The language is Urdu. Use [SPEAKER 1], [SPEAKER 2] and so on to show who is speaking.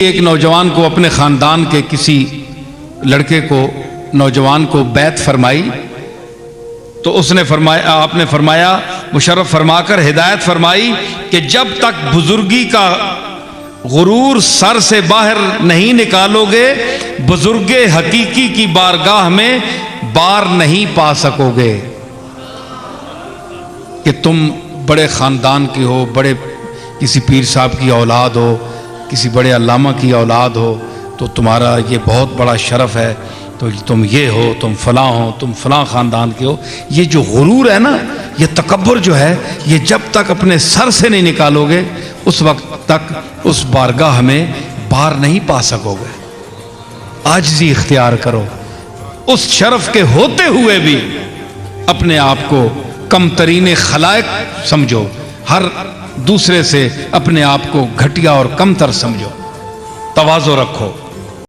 [SPEAKER 1] ایک نوجوان کو اپنے خاندان کے کسی لڑکے کو نوجوان کو بیعت فرمائی تو اس نے فرمایا، آپ نے فرمایا مشرف فرما کر ہدایت فرمائی کہ جب تک بزرگی کا غرور سر سے باہر نہیں نکالو گے بزرگ حقیقی کی بارگاہ میں بار نہیں پا سکو گے۔ کہ تم بڑے خاندان کی ہو، بڑے کسی پیر صاحب کی اولاد ہو، کسی بڑے علامہ کی اولاد ہو تو تمہارا یہ بہت بڑا شرف ہے، تو تم یہ ہو، تم فلاں ہو، تم فلاں خاندان کے ہو۔ یہ جو غرور ہے نا، یہ تکبر جو ہے، یہ جب تک اپنے سر سے نہیں نکالو گے اس وقت تک اس بارگاہ میں بار نہیں پا سکو گے۔ عاجزی اختیار کرو، اس شرف کے ہوتے ہوئے بھی اپنے آپ کو کم ترین خلائق سمجھو، ہر دوسرے سے اپنے آپ کو گھٹیا اور کم تر سمجھو، تواضع رکھو۔